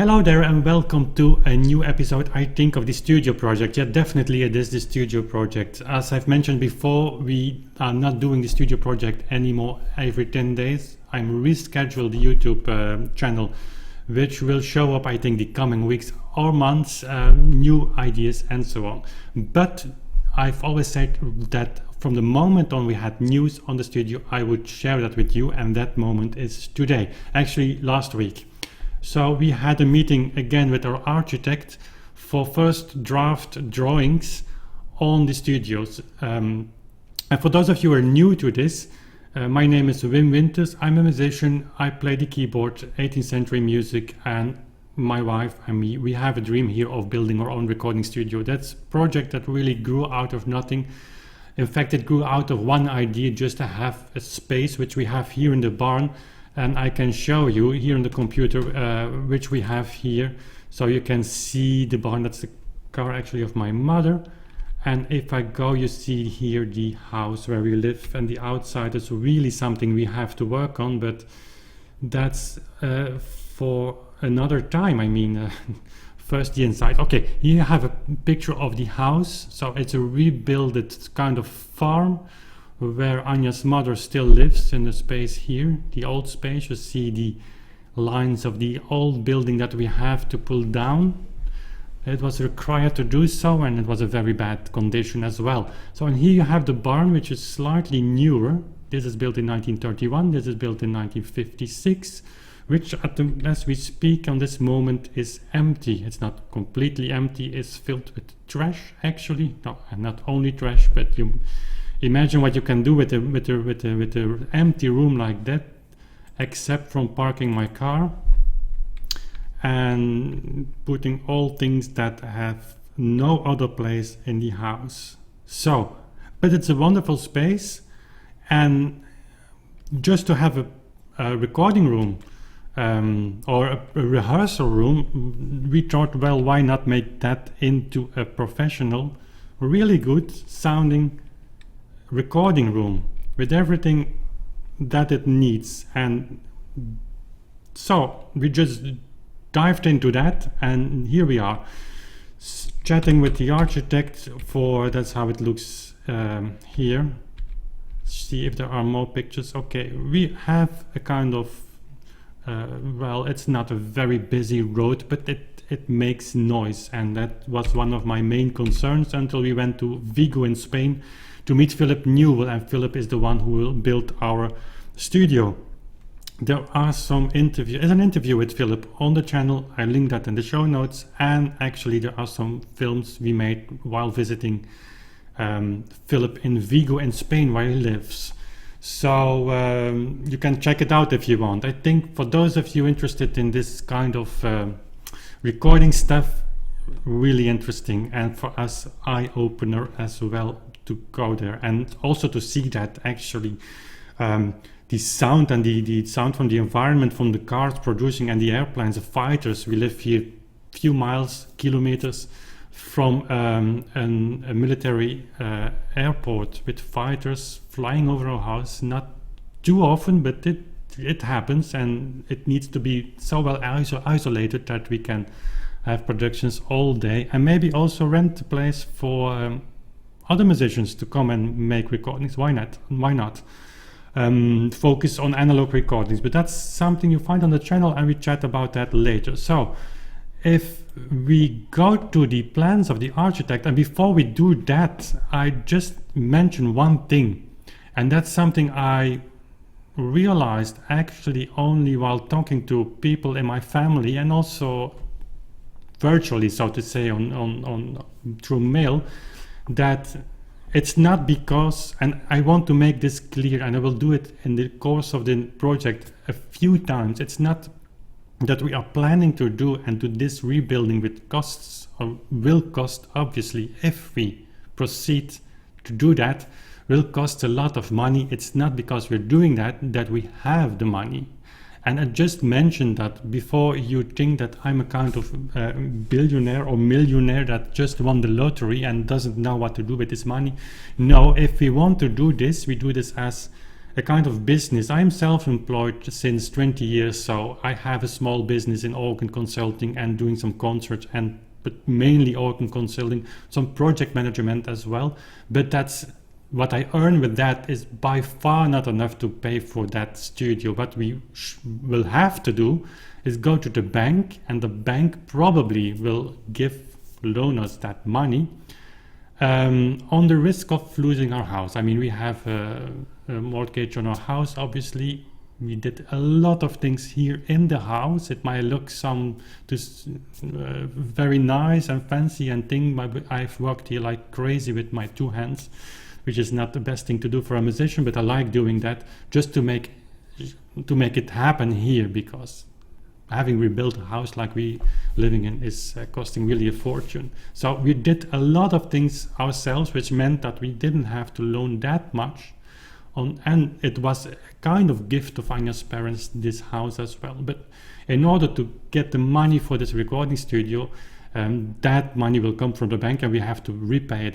Hello there and welcome to a new episode, I think, of the studio project. Yeah, definitely it is the studio project. As I've mentioned before, we are not doing the studio project anymore every 10 days. I'm rescheduled the YouTube channel, which will show up, I think, the coming weeks or months, new ideas and so on. But I've always said that from the moment on we had news on the studio, I would share that with you, and that moment is today, actually last week. So we had a meeting again with our architect for first draft drawings on the studios. And for those of you who are new to this, my name is Wim Winters. I'm a musician. I play the keyboard, 18th century music, and my wife and me, we have a dream here of building our own recording studio. That's a project that really grew out of nothing. In fact, it grew out of one idea, just to have a space, which we have here in the barn. And I can show you here on the computer, which we have here. So you can see the barn. That's the car actually of my mother. And if I go, you see here the house where we live, and the outside is really something we have to work on, but that's for another time. I mean, first the inside. Okay, here you have a picture of the house. So it's a rebuilt kind of farm where Anja's mother still lives, in the space here, the old space. You see the lines of the old building that we have to pull down. It was required to do so, and it was a very bad condition as well. So, and here you have the barn, which is slightly newer. This is built in 1931, this is built in 1956, which as we speak on this moment is empty. It's not completely empty, it's filled with trash actually. No, and not only trash, but you imagine what you can do with a empty room like that, except from parking my car and putting all things that have no other place in the house. So, but it's a wonderful space, and just to have a recording room or a rehearsal room, we thought, well, why not make that into a professional, really good sounding recording room with everything that it needs. And so we just dived into that, and here we are chatting with the architect for, that's how it looks here. See if there are more pictures. Okay, we have a kind of well, it's not a very busy road, but it makes noise, and that was one of my main concerns until we went to Vigo in Spain to meet Philip Newell, and Philip is the one who will build our studio. There are some interviews. There's an interview with Philip on the channel. I link that in the show notes, and actually there are some films we made while visiting Philip in Vigo in Spain, where he lives. So you can check it out if you want. I think for those of you interested in this kind of recording stuff, really interesting, and for us eye-opener as well to go there, and also to see that actually the sound and the sound from the environment, from the cars producing and the airplanes, the fighters. We live here few miles, kilometers from a military airport with fighters flying over our house. Not too often, but it happens, and it needs to be so well isolated that we can have productions all day, and maybe also rent the place for other musicians to come and make recordings. Why not? Focus on analog recordings, but that's something you find on the channel, and we chat about that later. So if we go to the plans of the architect, and before we do that, I just mention one thing, and that's something I realized actually only while talking to people in my family, and also virtually, so to say, on through mail, that it's not because, and I want to make this clear, and I will do it in the course of the project a few times, it's not that we are planning to do and do this rebuilding with costs, or will cost, obviously, if we proceed to do that, will cost a lot of money. It's not because we're doing that we have the money. And I just mentioned that before you think that I'm a kind of billionaire or millionaire that just won the lottery and doesn't know what to do with this money. No, if we want to do this, we do this as a kind of business. I am self-employed since 20 years, so I have a small business in organ consulting and doing some concerts, but mainly organ consulting, some project management as well. But that's what I earn with that is by far not enough to pay for that studio. What we will have to do is go to the bank, and the bank probably will loan us that money on the risk of losing our house. I mean, we have a mortgage on our house, obviously. We did a lot of things here in the house. It might look very nice and fancy and thing, but I've worked here like crazy with my 2 hands, which is not the best thing to do for a musician, but I like doing that just to make it happen here, because having rebuilt a house like we living in is costing really a fortune. So we did a lot of things ourselves, which meant that we didn't have to loan that much and it was a kind of gift of Anja's parents, this house as well. But in order to get the money for this recording studio, that money will come from the bank and we have to pay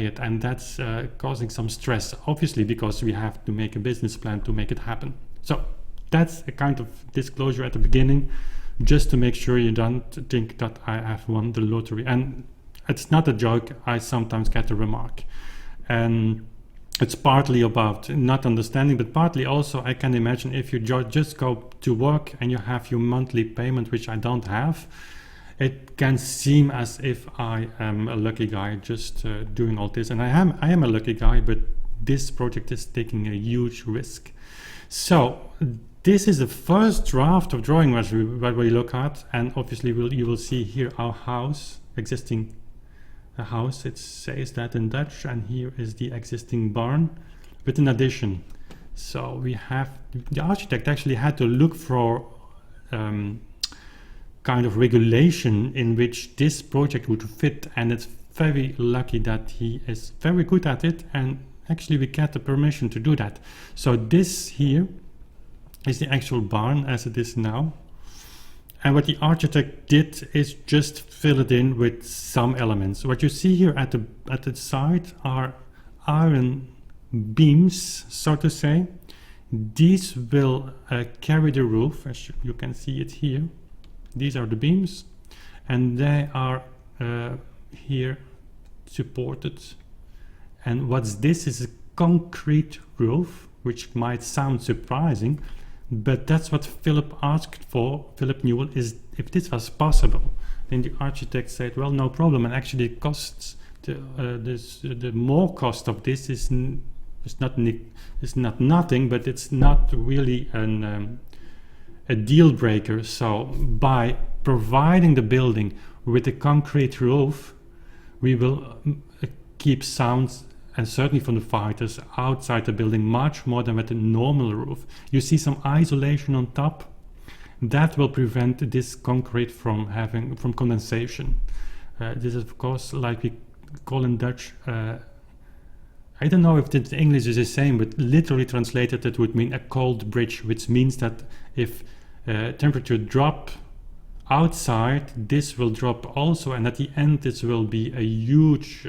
it, and that's causing some stress, obviously, because we have to make a business plan to make it happen. So that's a kind of disclosure at the beginning, just to make sure you don't think that I have won the lottery. And it's not a joke, I sometimes get a remark. And it's partly about not understanding, but partly also I can imagine if you just go to work and you have your monthly payment, which I don't have, it can seem as if I am a lucky guy just doing all this. And I am a lucky guy, but this project is taking a huge risk. So this is the first draft of drawing what we look at, and obviously you will see here our house, existing house. It says that in Dutch, and here is the existing barn with an addition. So we have, the architect actually had to look for kind of regulation in which this project would fit, and it's very lucky that he is very good at it, and actually we get the permission to do that. So this here is the actual barn as it is now. And what the architect did is just fill it in with some elements. What you see here at the side are iron beams, so to say. These will carry the roof, as you can see it here. These are the beams, and they are here supported. And what's this is a concrete roof, which might sound surprising, but that's what Philip asked for. Philip Newell, is if this was possible. Then the architect said, well, no problem. And actually it costs, the more cost of this is not nothing, but it's not really a deal breaker. So by providing the building with a concrete roof, we will keep sounds, and certainly from the fighters, outside the building much more than with a normal roof. You see some isolation on top. That will prevent this concrete from condensation. This is, of course, like we call in Dutch, I don't know if the English is the same, but literally translated it would mean a cold bridge, which means that if temperature drop outside, this will drop also, and at the end this will be a huge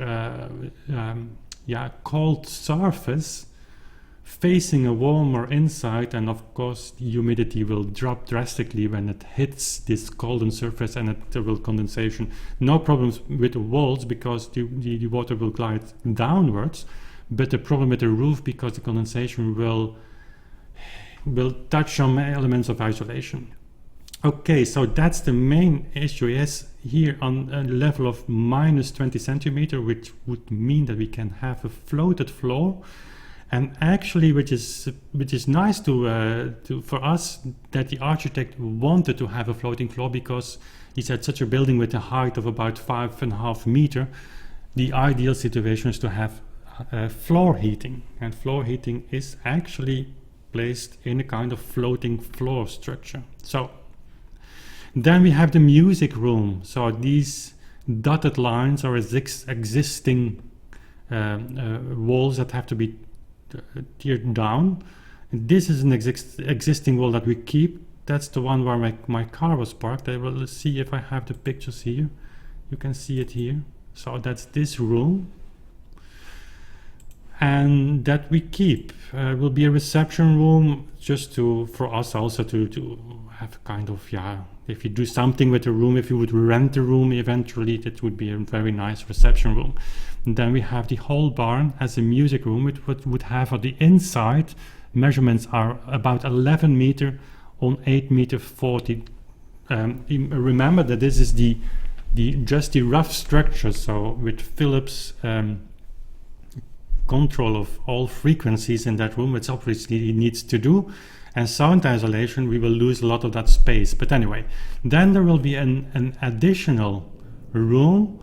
cold surface facing a warmer inside, and of course the humidity will drop drastically when it hits this colder surface, and there will condensation. No problems with the walls because the water will glide downwards, but the problem with the roof because the condensation will touch some elements of isolation. Okay, so that's the main issue. Yes, here on a level of minus 20 centimeter, which would mean that we can have a floated floor, and actually, which is nice for us, that the architect wanted to have a floating floor, because he said such a building with a height of about 5.5 meters, the ideal situation is to have floor heating, and floor heating is actually placed in a kind of floating floor structure. So then we have the music room. So these dotted lines are existing walls that have to be teared down. And this is an existing wall that we keep. That's the one where my car was parked. I will see if I have the pictures here. You can see it here. So that's this room. and that we keep. Will be a reception room just for us also to have kind of, yeah, if you do something with the room, if you would rent the room eventually, it would be a very nice reception room. And then we have the whole barn as a music room. It would have on the inside, measurements are about 11 meter on 8 meter 40. Remember that this is just the rough structure, so with Philip's control of all frequencies in that room, which obviously he needs to do, and sound isolation, we will lose a lot of that space. But anyway, then there will be an additional room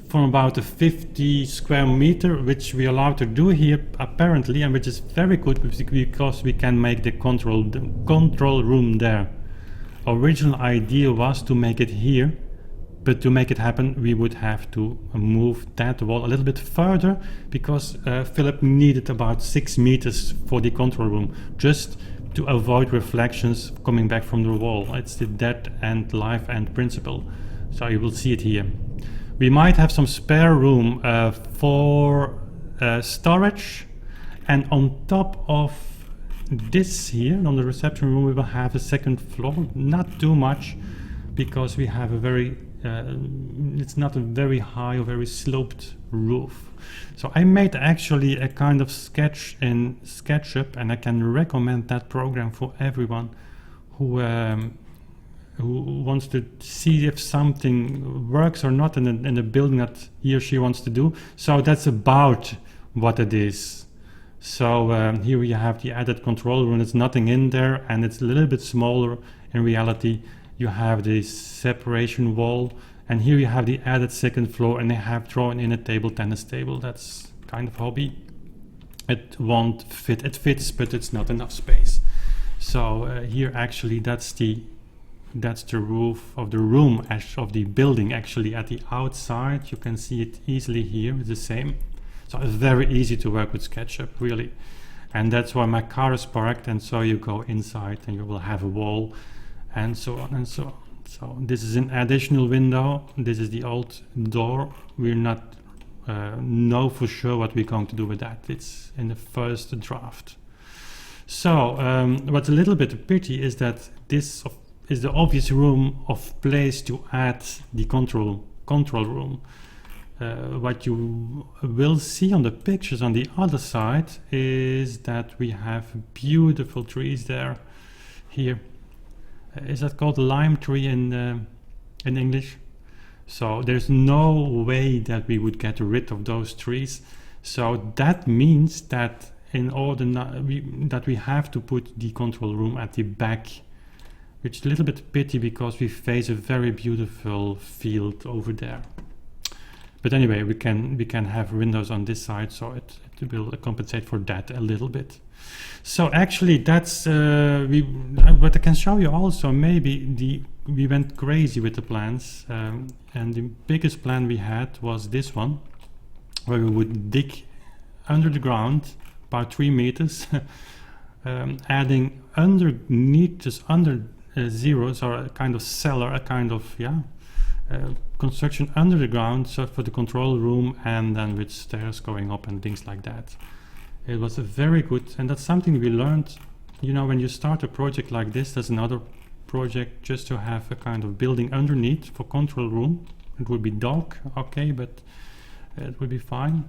from about a 50 square meter, which we are allowed to do here apparently, and which is very good because we can make the control room there. Original idea was to make it here, but to make it happen we would have to move that wall a little bit further, because Philip needed about 6 meters for the control room, just to avoid reflections coming back from the wall. It's the dead end life end principle, so you will see it here. We might have some spare room for storage, and on top of this here on the reception room we will have a second floor, not too much, because we have a very it's not a very high or very sloped roof. So I made actually a kind of sketch in SketchUp, and I can recommend that program for everyone who wants to see if something works or not in the building that he or she wants to do. So that's about what it is. So here we have the added control room. There's nothing in there, and it's a little bit smaller in reality. You have the separation wall, and here you have the added second floor, and they have thrown in a table tennis table. That's kind of hobby. It won't fit. It fits, but it's not enough space. So here actually that's the roof of the room of the building. Actually at the outside you can see it easily here. It's the same. So it's very easy to work with SketchUp, really. And that's why my car is parked, and so you go inside and you will have a wall, and so on and so on. So this is an additional window. This is the old door. We're not know for sure what we're going to do with that. It's in the first draft. So what's a little bit a pity is that this is the obvious room of place to add the control room. What you will see on the pictures on the other side is that we have beautiful trees there. Here, is that called lime tree in English? So there's no way that we would get rid of those trees. So that means that in order that we have to put the control room at the back, which is a little bit pity because we face a very beautiful field over there. But anyway, we can have windows on this side, so it will compensate for that a little bit. So actually, that's what I can show you also. Maybe we went crazy with the plans, and the biggest plan we had was this one, where we would dig under the ground about 3 meters, adding underneath, just under zeros, or a kind of cellar, a kind of construction under the ground, so for the control room, and then with stairs going up and things like that. It was a very good, and that's something we learned. You know, when you start a project like this, there's another project just to have a kind of building underneath for control room. It would be dark, okay, but it would be fine.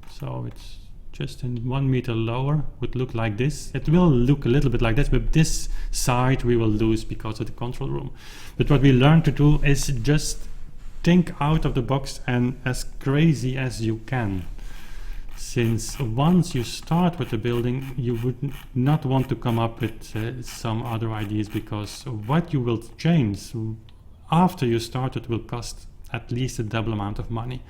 So it's just in 1 meter lower, would look like this. It will look a little bit like this, but this side we will lose because of the control room. But what we learned to do is just think out of the box and as crazy as you can. Since once you start with the building, you would not want to come up with some other ideas, because what you will change after you started will cost at least a double amount of money.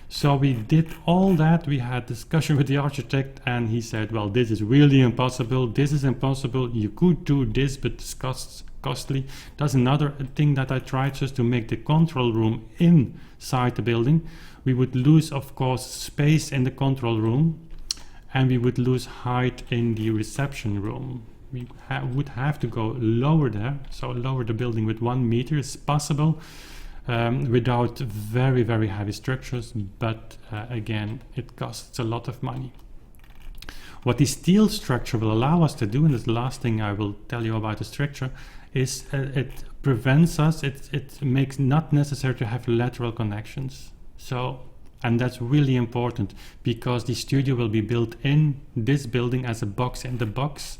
So we did all that. We had discussion with the architect, and he said, well, this is really impossible. This is impossible. You could do this, but it's costly. That's another thing that I tried, just to make the control room inside the building. We would lose, of course, space in the control room, and we would lose height in the reception room. We would have to go lower there, so lower the building with 1 meter is possible, without very, very heavy structures, but again, it costs a lot of money. What the steel structure will allow us to do, and this is the last thing I will tell you about the structure, is it prevents us, it makes not necessary to have lateral connections. So, and that's really important, because the studio will be built in this building as a box in the box,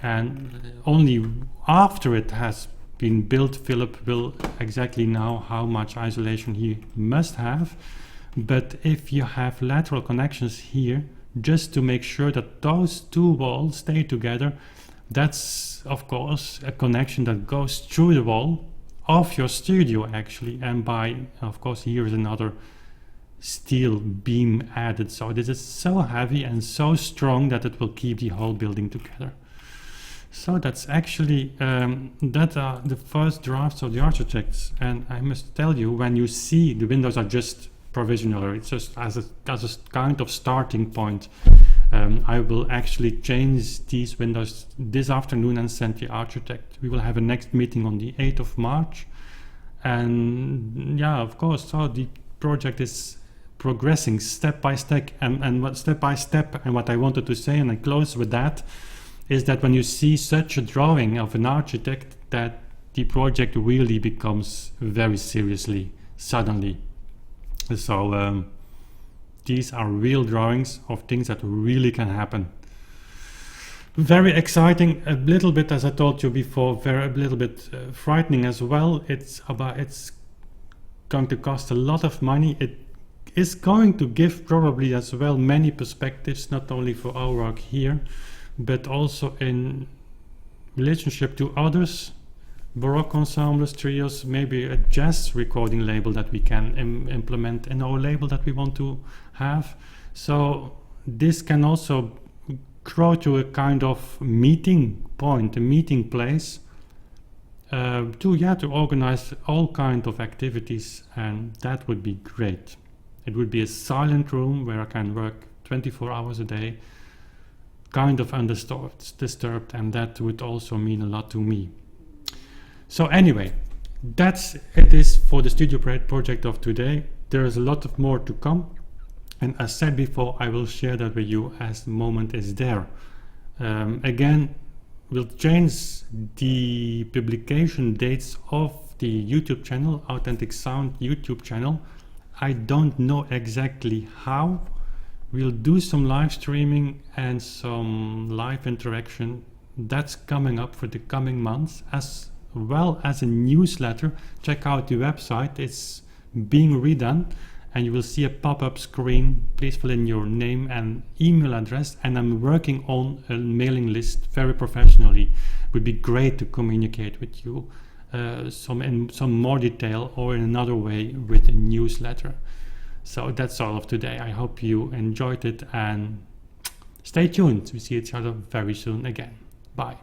and only after it has been built, Philip will exactly know how much isolation he must have. But if you have lateral connections here, just to make sure that those two walls stay together, that's of course a connection that goes through the wall of your studio actually, and by, of course, here is another steel beam added. So this is so heavy and so strong that it will keep the whole building together. So that's actually that are the first drafts of the architects, and I must tell you, when you see the windows are just provisional, it's just as a kind of starting point. I will actually change these windows this afternoon and send the architect. We will have a next meeting on the 8th of March, and yeah, of course, so the project is progressing step by step, and what step by step, and what I wanted to say, and I close with that, is that when you see such a drawing of an architect, that the project really becomes very seriously suddenly. So these are real drawings of things that really can happen. Very exciting, a little bit, as I told you before, a little bit frightening as well. It's going to cost a lot of money. It is going to give probably as well many perspectives, not only for our work here, but also in relationship to others, Baroque ensembles, trios, maybe a jazz recording label that we can implement in our label that we want to have. So this can also grow to a kind of meeting point, a meeting place, to organize all kinds of activities, and that would be great. It would be a silent room where I can work 24 hours a day, kind of undisturbed, and that would also mean a lot to me. So anyway, that's it is for the studio project of today. There is a lot of more to come, and as said before, I will share that with you as the moment is there. Again, we'll change the publication dates of the YouTube channel, Authentic Sound YouTube channel. I don't know exactly how. We'll do some live streaming and some live interaction. That's coming up for the coming months, as well as a newsletter. Check out the website, it's being redone, and you will see a pop-up screen. Please fill in your name and email address, and I'm working on a mailing list very professionally. It would be great to communicate with you in some more detail, or in another way with a newsletter. So that's all of today. I hope you enjoyed it, and stay tuned. We see each other very soon again. Bye.